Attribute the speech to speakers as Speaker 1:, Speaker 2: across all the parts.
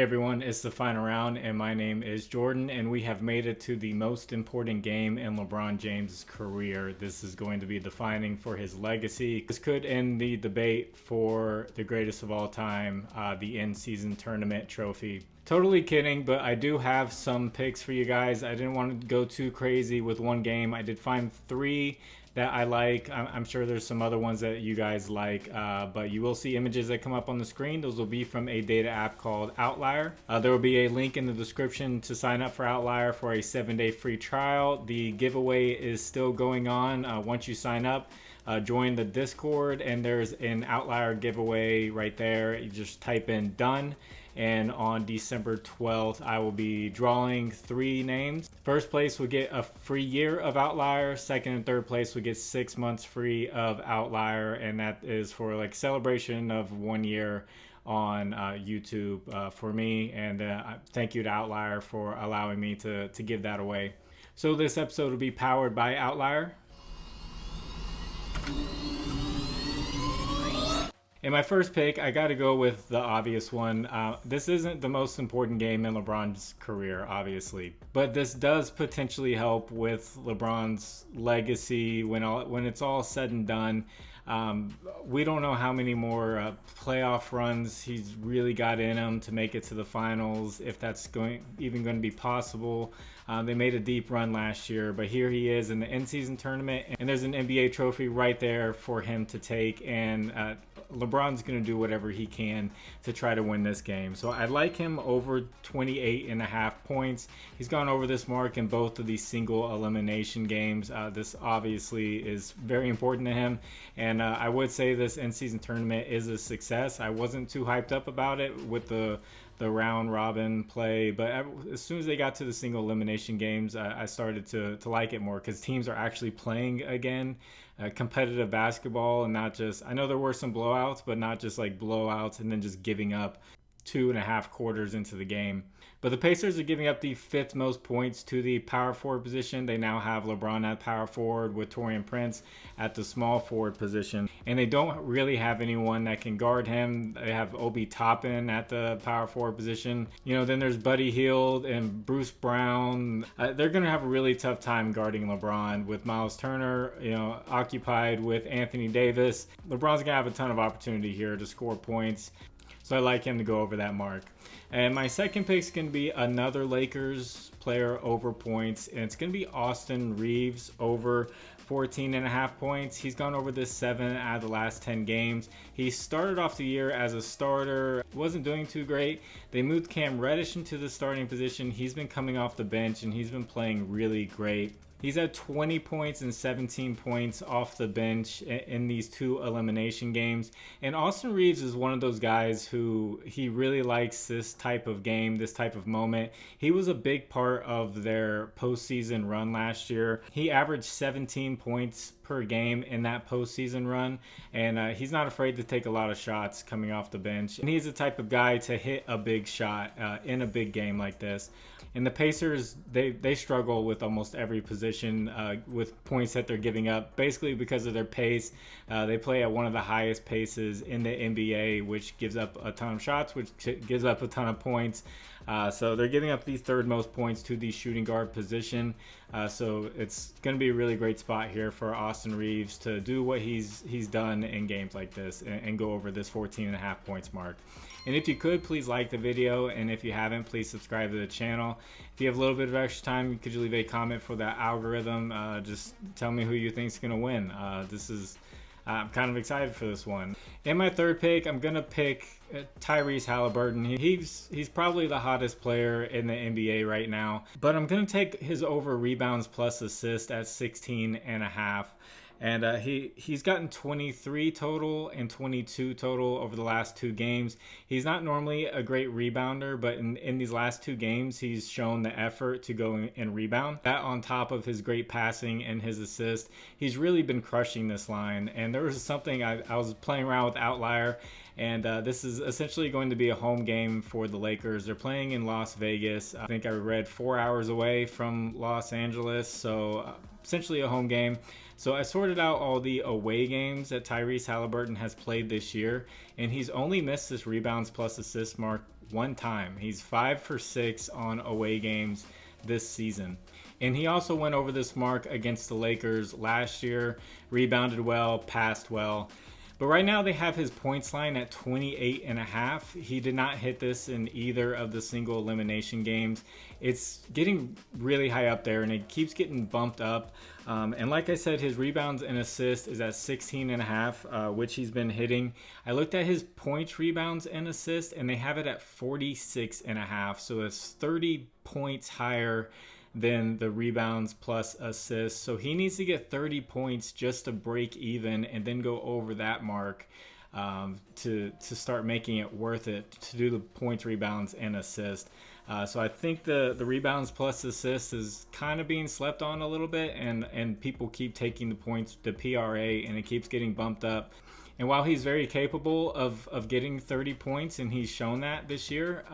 Speaker 1: Hey everyone, it's the final round and my name is Jordan and we have made it to the most important game in LeBron James' career. This is going to be defining for his legacy. This could end the debate for the greatest of all time, the in-season tournament trophy. Totally kidding, but I do have some picks for you guys. I didn't want to go too crazy with one game. I did find three that I like. I'm sure there's some other ones that you guys like, but you will see images that come up on the screen. Those will be from a data app called Outlier. There will be a link in the description to sign up for Outlier for a 7-day free trial. The giveaway is still going on. Once you sign up, join the Discord and there's an Outlier giveaway right there. You just type in done. And on December 12th, I will be drawing 3 names. First place will get a free year of Outlier. Second and third place will get 6 months free of Outlier. And that is for like celebration of 1 year on YouTube for me. And thank you to Outlier for allowing me to give that away. So this episode will be powered by Outlier. In my first pick, I got to go with the obvious one. This isn't the most important game in LeBron's career, obviously, but this does potentially help with LeBron's legacy when it's all said and done. We don't know how many more playoff runs he's really got in him to make it to the finals, if that's even going to be possible. They made a deep run last year, but here he is in the in-season tournament, and there's an NBA trophy right there for him to take, and LeBron's going to do whatever he can to try to win this game. So I like him over 28.5 points. He's gone over this mark in both of these single elimination games. This obviously is very important to him, and I would say this in-season tournament is a success. I wasn't too hyped up about it with the round robin play, but as soon as they got to the single elimination games, I started to like it more because teams are actually playing again, competitive basketball, and not just, I know there were some blowouts, but not just like blowouts and then just giving up 2.5 quarters into the game. But the Pacers are giving up the 5th most points to the power forward position. They now have LeBron at power forward with Taurean Prince at the small forward position. And they don't really have anyone that can guard him. They have Obi Toppin at the power forward position. You know, then there's Buddy Hield and Bruce Brown. They're going to have a really tough time guarding LeBron with Miles Turner, you know, occupied with Anthony Davis. LeBron's going to have a ton of opportunity here to score points. So I like him to go over that mark. And my second pick is going to be another Lakers player over points. And it's going to be Austin Reeves over 14.5 points. He's gone over this 7 out of the last 10 games. He started off the year as a starter, wasn't doing too great. They moved Cam Reddish into the starting position. He's been coming off the bench and he's been playing really great. He's had 20 points and 17 points off the bench in these 2 elimination games. And Austin Reeves is one of those guys who he really likes this type of game, this type of moment. He was a big part of their postseason run last year. He averaged 17 points per game in that postseason run, and he's not afraid to take a lot of shots coming off the bench. And he's the type of guy to hit a big shot in a big game like this. And the Pacers, they struggle with almost every position with points that they're giving up, basically because of their pace. They play at one of the highest paces in the NBA, which gives up a ton of shots, which gives up a ton of points. So they're giving up the 3rd most points to the shooting guard position. So it's going to be a really great spot here for Austin Reeves to do what he's done in games like this and go over this 14.5 points mark. And if you could, please like the video, and if you haven't, please subscribe to the channel. If you have a little bit of extra time, could you leave a comment for that algorithm? Just tell me who you think is going to win. I'm kind of excited for this one. In my third pick, I'm going to pick Tyrese Halliburton. He's probably the hottest player in the NBA right now, but I'm going to take his over rebounds plus assist at 16.5. And he's gotten 23 total and 22 total over the last 2 games. He's not normally a great rebounder, but in these last 2 games, he's shown the effort to go and rebound. That on top of his great passing and his assist, he's really been crushing this line. And there was something, I was playing around with Outlier, and this is essentially going to be a home game for the Lakers. They're playing in Las Vegas. I think I read 4 hours away from Los Angeles, so essentially a home game. So I sorted out all the away games that Tyrese Halliburton has played this year, and he's only missed this rebounds plus assist mark one time. He's 5 for 6 on away games this season. And he also went over this mark against the Lakers last year, rebounded well, passed well. But right now they have his points line at 28.5. He did not hit this in either of the single elimination games. It's getting really high up there and it keeps getting bumped up. And like I said, his rebounds and assists is at 16.5, which he's been hitting. I looked at his points, rebounds, and assists, and they have it at 46.5. So it's 30 points higher than the rebounds plus assists. So he needs to get 30 points just to break even and then go over that mark to start making it worth it to do the points, rebounds, and assists. So I think the rebounds plus assists is kind of being slept on a little bit, and people keep taking the points, the PRA, and it keeps getting bumped up. And while he's very capable of getting 30 points, and he's shown that this year,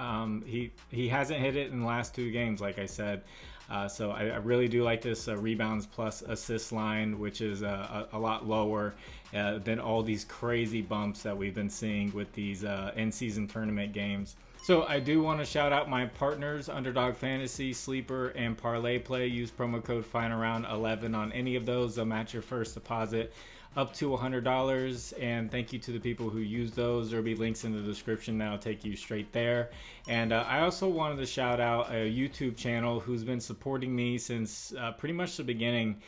Speaker 1: he hasn't hit it in the last 2 games, like I said. So I really do like this rebounds plus assist line, which is a lot lower than all these crazy bumps that we've been seeing with these in-season tournament games. So I do want to shout out my partners, Underdog Fantasy, Sleeper, and ParlayPlay. Use promo code FinalRound11 on any of those. They'll match your first deposit up to $100, and thank you to the people who use those. There'll be links in the description that'll take you straight there. And I also wanted to shout out a YouTube channel who's been supporting me since pretty much the beginning,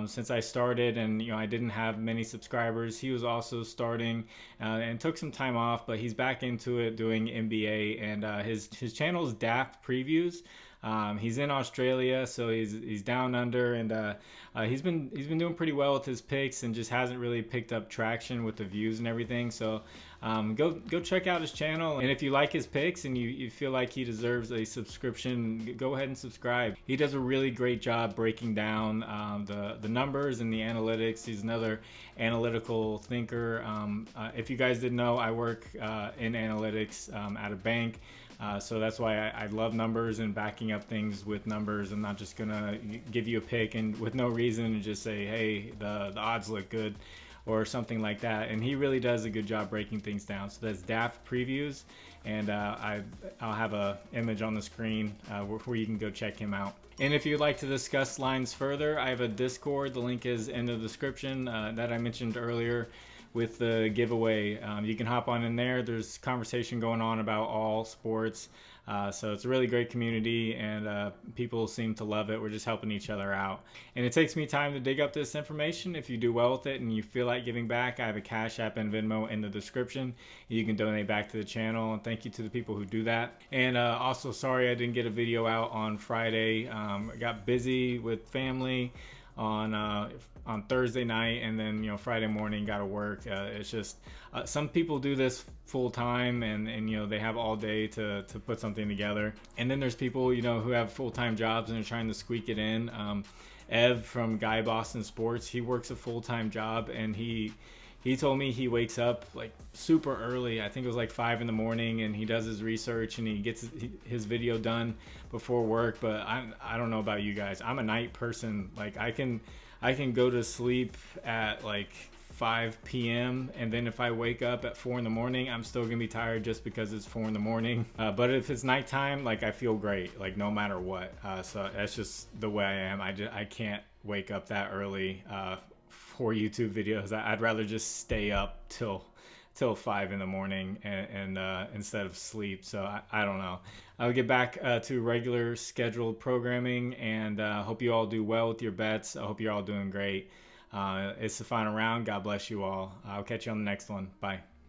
Speaker 1: since I started, and I didn't have many subscribers. He was also starting and took some time off, but he's back into it doing NBA, and his channel is Daft Previews. He's in Australia, so he's down under, and he's been doing pretty well with his picks, and just hasn't really picked up traction with the views and everything. So go check out his channel, and if you like his picks and you feel like he deserves a subscription, go ahead and subscribe. He does a really great job breaking down the numbers and the analytics. He's another analytical thinker. If you guys didn't know, I work in analytics at a bank. So that's why I love numbers and backing up things with numbers. I'm not just gonna give you a pick and with no reason and just say, hey, the odds look good or something like that. And he really does a good job breaking things down. So that's Daft Previews, and I'll have a image on the screen where you can go check him out. And if you'd like to discuss lines further, I have a Discord. The link is in the description that I mentioned earlier with the giveaway. You can hop on in there. There's conversation going on about all sports. So it's a really great community, and people seem to love it. We're just helping each other out. And it takes me time to dig up this information. If you do well with it and you feel like giving back, I have a Cash App and Venmo in the description. You can donate back to the channel, and thank you to the people who do that. And also, sorry I didn't get a video out on Friday. I got busy with family on Thursday night, and then Friday morning got to work. It's just some people do this full time, and they have all day to put something together. And then there's people who have full-time jobs and are trying to squeak it in. Ev from Guy Boston Sports, he works a full-time job, and he told me he wakes up like super early. I think it was like 5 in the morning, and he does his research and he gets his video done before work. But I don't know about you guys. I'm a night person. Like I can go to sleep at like 5 p.m. and then if I wake up at 4 in the morning, I'm still gonna be tired just because it's 4 in the morning. But if it's nighttime, like I feel great, like no matter what. So that's just the way I am. I can't wake up that early for YouTube videos. I'd rather just stay up till 5 in the morning and instead of sleep. So I don't know. I'll get back to regular scheduled programming, and hope you all do well with your bets. I hope you're all doing great. It's the final round. God bless you all. I'll catch you on the next one. Bye.